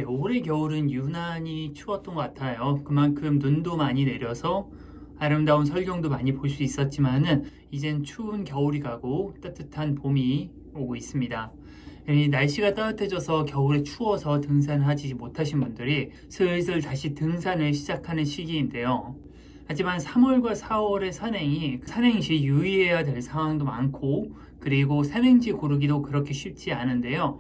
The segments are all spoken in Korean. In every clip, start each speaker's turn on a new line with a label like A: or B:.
A: 올해 겨울은 유난히 추웠던 것 같아요. 그만큼 눈도 많이 내려서 아름다운 설경도 많이 볼 수 있었지만은 이젠 추운 겨울이 가고 따뜻한 봄이 오고 있습니다. 이 날씨가 따뜻해져서 겨울에 추워서 등산하지 못하신 분들이 슬슬 다시 등산을 시작하는 시기인데요. 하지만 3월과 4월의 산행 시 유의해야 될 상황도 많고, 그리고 산행지 고르기도 그렇게 쉽지 않은데요.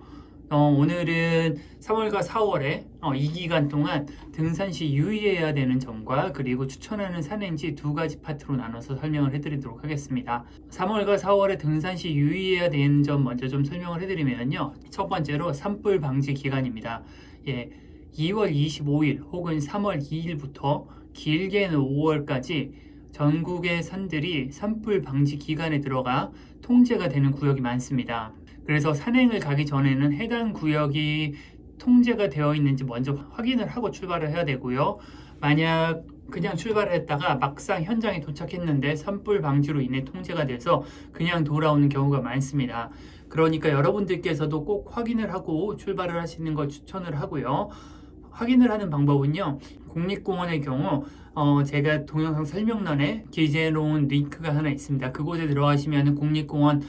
A: 오늘은 3월과 4월에 이 기간 동안 등산 시 유의해야 되는 점과 그리고 추천하는 산행지 두 가지 파트로 나눠서 설명을 해드리도록 하겠습니다. 3월과 4월에 등산 시 유의해야 되는 점 먼저 좀 설명을 해드리면요. 첫 번째로 산불 방지 기간입니다. 2월 25일 혹은 3월 2일부터 길게는 5월까지 전국의 산들이 산불 방지 기간에 들어가 통제가 되는 구역이 많습니다. 그래서 산행을 가기 전에는 해당 구역이 통제가 되어 있는지 먼저 확인을 하고 출발을 해야 되고요. 만약 그냥 출발을 했다가 막상 현장에 도착했는데 산불 방지로 인해 통제가 돼서 그냥 돌아오는 경우가 많습니다. 그러니까 여러분들께서도 꼭 확인을 하고 출발을 하시는 걸 추천을 하고요. 확인을 하는 방법은요. 국립공원의 경우 제가 동영상 설명란에 기재해 놓은 링크가 하나 있습니다. 그곳에 들어가시면 국립공원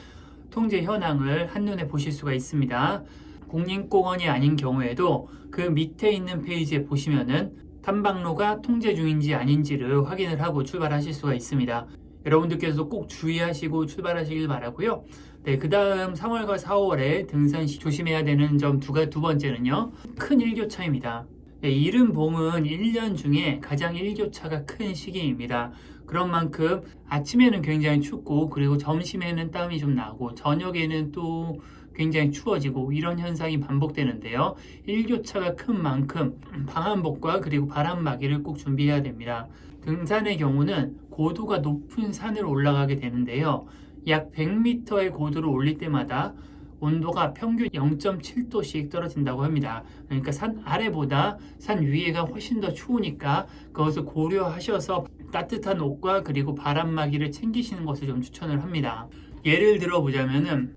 A: 통제 현황을 한눈에 보실 수가 있습니다. 국립공원이 아닌 경우에도 그 밑에 있는 페이지에 보시면은 탐방로가 통제 중인지 아닌지를 확인을 하고 출발하실 수가 있습니다. 여러분들께서도 꼭 주의하시고 출발하시길 바라고요. 네, 그 다음 3월과 4월에 등산 시 조심해야 되는 점 두 번째는요. 큰 일교차입니다. 이른 봄은 1년 중에 가장 일교차가 큰 시기입니다. 그런 만큼 아침에는 굉장히 춥고, 그리고 점심에는 땀이 좀 나고, 저녁에는 또 굉장히 추워지고, 이런 현상이 반복되는데요. 일교차가 큰 만큼 방한복과 그리고 바람막이를 꼭 준비해야 됩니다. 등산의 경우는 고도가 높은 산을 올라가게 되는데요. 약 100m의 고도를 올릴 때마다 온도가 평균 0.7도씩 떨어진다고 합니다. 그러니까 산 아래보다 산 위에가 훨씬 더 추우니까 그것을 고려하셔서 따뜻한 옷과 그리고 바람막이를 챙기시는 것을 좀 추천을 합니다. 예를 들어 보자면은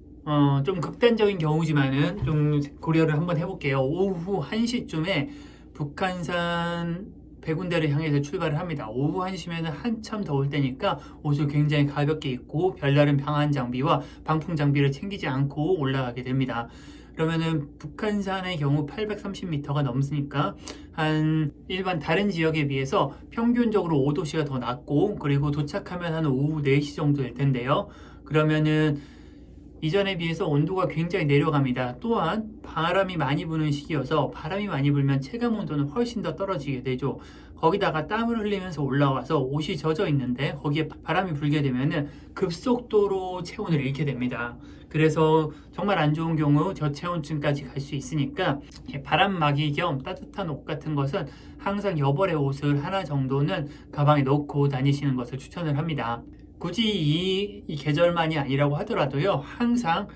A: 좀 극단적인 경우지만은 좀 고려를 한번 해볼게요. 오후 1시쯤에 북한산 100군데를 향해서 출발을 합니다. 오후 1시면 한참 더울 때니까 옷을 굉장히 가볍게 입고 별다른 방한 장비와 방풍 장비를 챙기지 않고 올라가게 됩니다. 그러면은 북한산의 경우 830m가 넘으니까 한 일반 다른 지역에 비해서 평균적으로 5도씨가 더 낮고, 그리고 도착하면 한 오후 4시 정도 될 텐데요. 그러면은 이전에 비해서 온도가 굉장히 내려갑니다. 또한 바람이 많이 부는 시기여서 바람이 많이 불면 체감 온도는 훨씬 더 떨어지게 되죠. 거기다가 땀을 흘리면서 올라와서 옷이 젖어 있는데 거기에 바람이 불게 되면 급속도로 체온을 잃게 됩니다. 그래서 정말 안 좋은 경우 저체온증까지 갈 수 있으니까 바람막이 겸 따뜻한 옷 같은 것은 항상 여벌의 옷을 하나 정도는 가방에 넣고 다니시는 것을 추천을 합니다. 굳이 이 계절만이 아니라고 하더라도요, 항상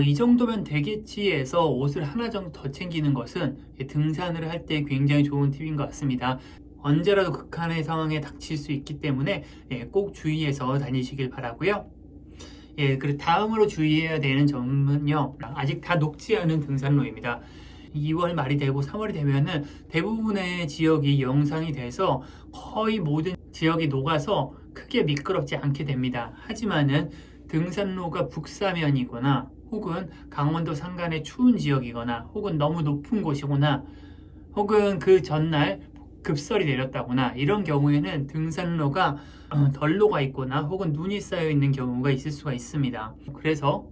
A: 이 정도면 되겠지 해서 옷을 하나 정도 더 챙기는 것은 등산을 할 때 굉장히 좋은 팁인 것 같습니다. 언제라도 극한의 상황에 닥칠 수 있기 때문에 꼭 주의해서 다니시길 바라고요. 그리고 다음으로 주의해야 되는 점은요, 아직 다 녹지 않은 등산로입니다. 2월 말이 되고 3월이 되면은 대부분의 지역이 영상이 돼서 거의 모든 지역이 녹아서 크게 미끄럽지 않게 됩니다. 하지만은 등산로가 북사면이거나 혹은 강원도 산간의 추운 지역이거나 혹은 너무 높은 곳이거나 혹은 그 전날 급설이 내렸다거나 이런 경우에는 등산로가 덜 녹아 있거나 혹은 눈이 쌓여 있는 경우가 있을 수가 있습니다. 그래서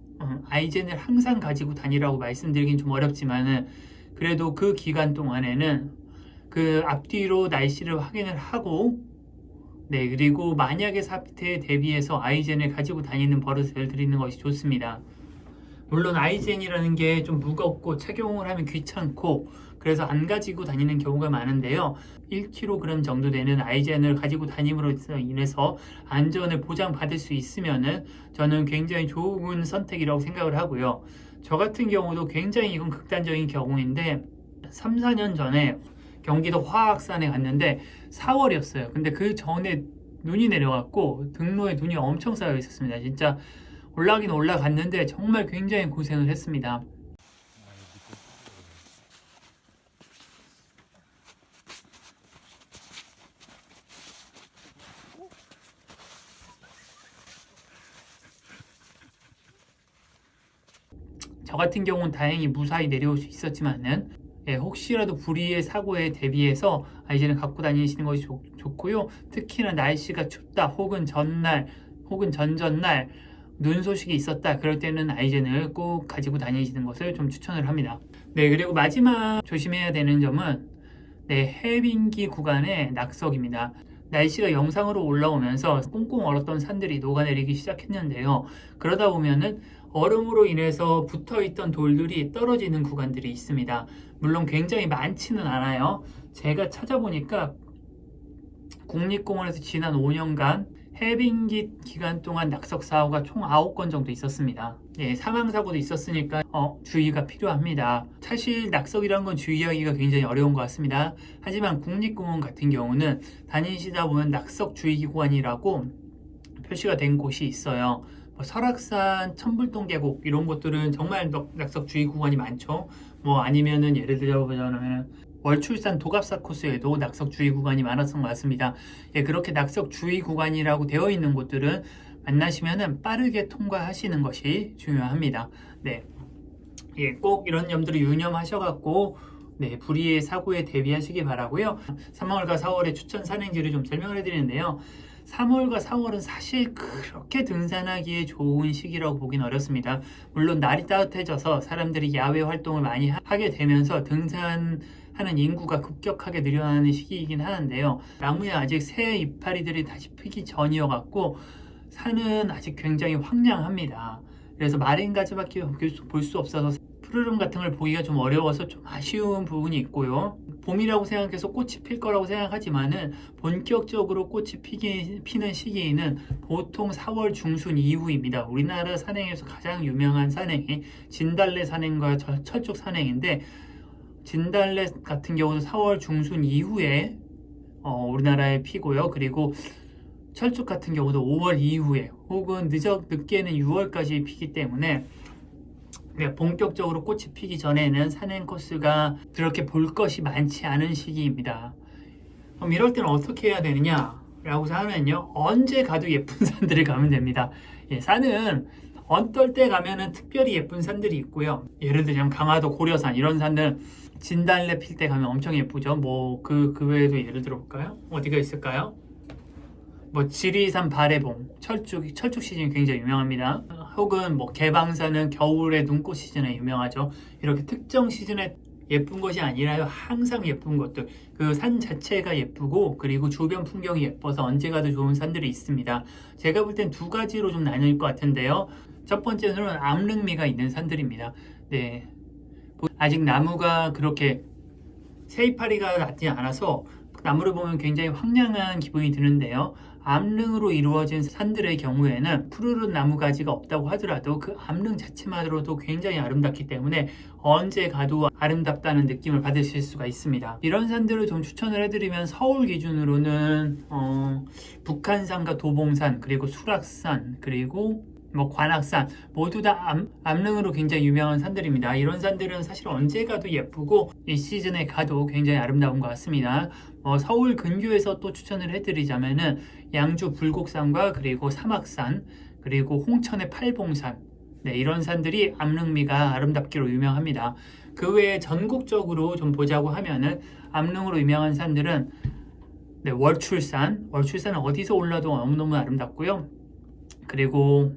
A: 아이젠을 항상 가지고 다니라고 말씀드리긴 좀 어렵지만은 그래도 그 기간 동안에는 그 앞뒤로 날씨를 확인을 하고, 그리고 만약의 사태에 대비해서 아이젠을 가지고 다니는 버릇을 들이는 것이 좋습니다. 물론 아이젠이라는 게 좀 무겁고 착용을 하면 귀찮고 그래서 안 가지고 다니는 경우가 많은데요. 1kg 정도 되는 아이젠을 가지고 다님으로 인해서 안전을 보장받을 수 있으면은 저는 굉장히 좋은 선택이라고 생각을 하고요. 저 같은 경우도 굉장히 이건 극단적인 경우인데 3, 4년 전에 경기도 화학산에 갔는데 4월이었어요. 근데 그 전에 눈이 내려갔고 등로에 눈이 엄청 쌓여 있었습니다. 진짜 올라가긴 올라갔는데 정말 굉장히 고생을 했습니다. 같은 경우는 다행히 무사히 내려올 수 있었지만은 혹시라도 불의의 사고에 대비해서 아이젠을 갖고 다니시는 것이 좋고요. 특히나 날씨가 춥다 혹은 전날 혹은 전전날 눈 소식이 있었다 그럴 때는 아이젠을 꼭 가지고 다니시는 것을 좀 추천을 합니다. 네, 그리고 마지막 조심해야 되는 점은 해빙기 구간의 낙석입니다. 날씨가 영상으로 올라오면서 꽁꽁 얼었던 산들이 녹아내리기 시작했는데요. 그러다 보면은 얼음으로 인해서 붙어있던 돌들이 떨어지는 구간들이 있습니다. 물론 굉장히 많지는 않아요. 제가 찾아보니까 국립공원에서 지난 5년간 해빙기 기간 동안 낙석 사고가 총 9건 정도 있었습니다. 사망 사고도 있었으니까 주의가 필요합니다. 사실 낙석이라는 건 주의하기가 굉장히 어려운 것 같습니다. 하지만 국립공원 같은 경우는 다니시다 보면 낙석 주의 구간이라고 표시가 된 곳이 있어요. 설악산, 천불동 계곡 이런 곳들은 정말 낙석 주의 구간이 많죠. 아니면은 예를 들자면 월출산 도갑사 코스에도 낙석 주의 구간이 많았던 것 같습니다. 그렇게 낙석 주의 구간이라고 되어 있는 곳들은 만나시면은 빠르게 통과하시는 것이 중요합니다. 꼭 이런 점들을 유념하셔갖고 불의의 사고에 대비하시기 바라고요. 3월과 4월의 추천 산행지를 좀 설명을 해드리는데요. 3월과 4월은 사실 그렇게 등산하기에 좋은 시기라고 보긴 어렵습니다. 물론 날이 따뜻해져서 사람들이 야외 활동을 많이 하게 되면서 등산하는 인구가 급격하게 늘어나는 시기이긴 하는데요. 나무에 아직 새 이파리들이 다시 피기 전이어갖고 산은 아직 굉장히 황량합니다. 그래서 마른가지밖에 볼 수 없어서 푸르름 같은 걸 보기가 좀 어려워서 좀 아쉬운 부분이 있고요. 봄이라고 생각해서 꽃이 필 거라고 생각하지만은 본격적으로 꽃이 피는 시기는 보통 4월 중순 이후입니다. 우리나라 산행에서 가장 유명한 산행이 진달래 산행과 철쭉 산행인데, 진달래 같은 경우도 4월 중순 이후에 우리나라에 피고요. 그리고 철쭉 같은 경우도 5월 이후에 혹은 늦게는 6월까지 피기 때문에 본격적으로 꽃이 피기 전에는 산행 코스가 그렇게 볼 것이 많지 않은 시기입니다. 그럼 이럴 때는 어떻게 해야 되느냐 라고 하면요, 언제 가도 예쁜 산들을 가면 됩니다. 산은 어떨 때 가면은 특별히 예쁜 산들이 있고요. 예를 들자면 강화도 고려산 이런 산들 진달래 필 때 가면 엄청 예쁘죠. 그 외에도 예를 들어 볼까요? 어디가 있을까요? 지리산 발해봉, 철쭉 시즌이 굉장히 유명합니다. 혹은 개방산은 겨울에 눈꽃 시즌에 유명하죠. 이렇게 특정 시즌에 예쁜 것이 아니라요, 항상 예쁜 것들, 그 산 자체가 예쁘고 그리고 주변 풍경이 예뻐서 언제 가도 좋은 산들이 있습니다. 제가 볼 땐 두 가지로 좀 나뉠 것 같은데요. 첫 번째는 암릉미가 있는 산들입니다. 아직 나무가 그렇게 새이파리가 났지 않아서 나무를 보면 굉장히 황량한 기분이 드는데요. 암릉으로 이루어진 산들의 경우에는 푸르른 나무가지가 없다고 하더라도 그 암릉 자체만으로도 굉장히 아름답기 때문에 언제 가도 아름답다는 느낌을 받으실 수가 있습니다. 이런 산들을 좀 추천을 해드리면 서울 기준으로는 북한산과 도봉산, 그리고 수락산, 그리고 관악산 모두 다 암릉으로 굉장히 유명한 산들입니다. 이런 산들은 사실 언제 가도 예쁘고 이 시즌에 가도 굉장히 아름다운 것 같습니다. 서울 근교에서 또 추천을 해드리자면은 양주 불곡산과 그리고 사막산, 그리고 홍천의 팔봉산, 이런 산들이 암릉미가 아름답기로 유명합니다. 그 외에 전국적으로 좀 보자고 하면은 암릉으로 유명한 산들은 월출산은 어디서 올라도 너무너무 아름답고요. 그리고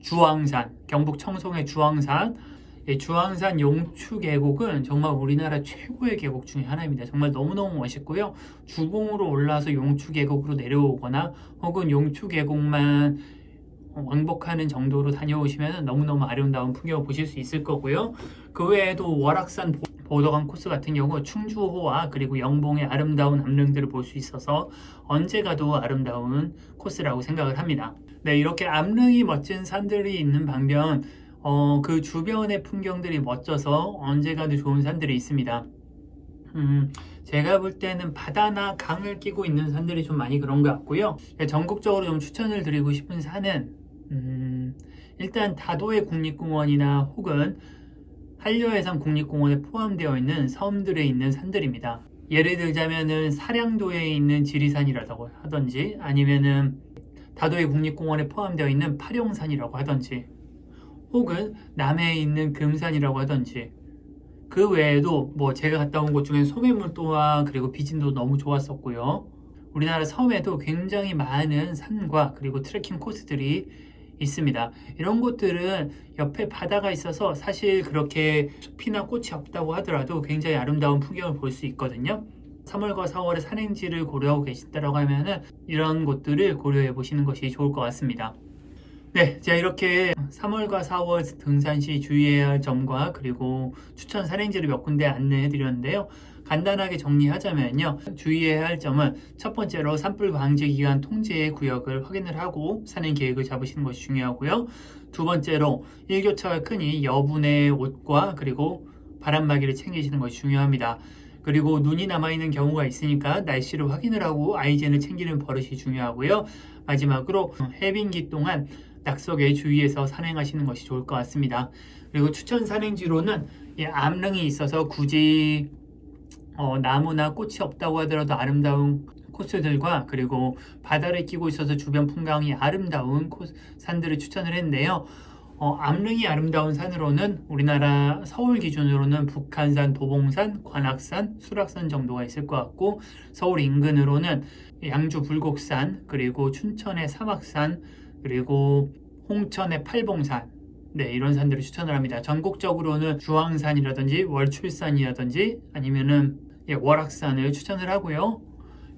A: 주황산, 경북 청송의 주황산, 주황산 용추 계곡은 정말 우리나라 최고의 계곡 중에 하나입니다. 정말 너무너무 멋있고요. 주봉으로 올라서 용추 계곡으로 내려오거나 혹은 용추 계곡만 왕복하는 정도로 다녀오시면 너무너무 아름다운 풍경을 보실 수 있을 거고요. 그 외에도 월악산 보도강 코스 같은 경우 충주호와 그리고 영봉의 아름다운 암릉들을 볼 수 있어서 언제 가도 아름다운 코스라고 생각을 합니다. 이렇게 암릉이 멋진 산들이 있는 반면 그 주변의 풍경들이 멋져서 언제 가도 좋은 산들이 있습니다. 제가 볼 때는 바다나 강을 끼고 있는 산들이 좀 많이 그런 것 같고요. 전국적으로 좀 추천을 드리고 싶은 산은 일단 다도해 국립공원이나 혹은 한려해상 국립공원에 포함되어 있는 섬들에 있는 산들입니다. 예를 들자면은 사량도에 있는 지리산이라고 하든지, 아니면은 다도해 국립공원에 포함되어 있는 팔용산이라고 하든지, 혹은 남해에 있는 금산이라고 하든지, 그 외에도 뭐 제가 갔다 온 곳 중에 소매물도와 그리고 비진도 너무 좋았었고요. 우리나라 섬에도 굉장히 많은 산과 그리고 트레킹 코스들이 있습니다. 이런 곳들은 옆에 바다가 있어서 사실 그렇게 숲이나 꽃이 없다고 하더라도 굉장히 아름다운 풍경을 볼 수 있거든요. 3월과 4월에 산행지를 고려하고 계신다고 하면은 이런 곳들을 고려해 보시는 것이 좋을 것 같습니다. 네, 자 이렇게 3월과 4월 등산 시 주의해야 할 점과 그리고 추천 산행지를 몇 군데 안내해 드렸는데요. 간단하게 정리하자면요. 주의해야 할 점은 첫 번째로 산불 방지 기간 통제 구역을 확인을 하고 산행 계획을 잡으시는 것이 중요하고요. 두 번째로 일교차가 크니 여분의 옷과 그리고 바람막이를 챙기시는 것이 중요합니다. 그리고 눈이 남아있는 경우가 있으니까 날씨를 확인을 하고 아이젠을 챙기는 버릇이 중요하고요. 마지막으로 해빙기 동안 낙석에 주의해서 산행하시는 것이 좋을 것 같습니다. 그리고 추천 산행지로는 암릉이 있어서 굳이 나무나 꽃이 없다고 하더라도 아름다운 코스들과 그리고 바다를 끼고 있어서 주변 풍광이 아름다운 산들을 추천을 했는데요. 암릉이 아름다운 산으로는 우리나라 서울 기준으로는 북한산, 도봉산, 관악산, 수락산 정도가 있을 것 같고, 서울 인근으로는 양주 불곡산, 그리고 춘천의 사막산, 그리고 홍천의 팔봉산, 네, 이런 산들을 추천을 합니다. 전국적으로는 주황산이라든지 월출산이라든지 아니면은 월악산을 추천을 하고요.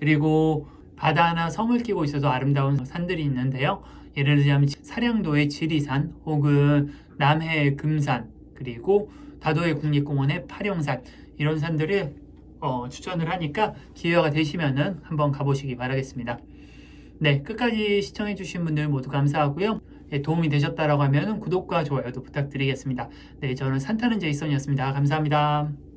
A: 그리고 바다나 섬을 끼고 있어서 아름다운 산들이 있는데요. 예를 들자면 사량도의 지리산 혹은 남해의 금산 그리고 다도해 국립공원의 파룡산, 이런 산들을 추천을 하니까 기회가 되시면은 한번 가보시기 바라겠습니다. 네, 끝까지 시청해주신 분들 모두 감사하고요. 도움이 되셨다라고 하면 구독과 좋아요도 부탁드리겠습니다. 네, 저는 산타는 제이슨이었습니다. 감사합니다.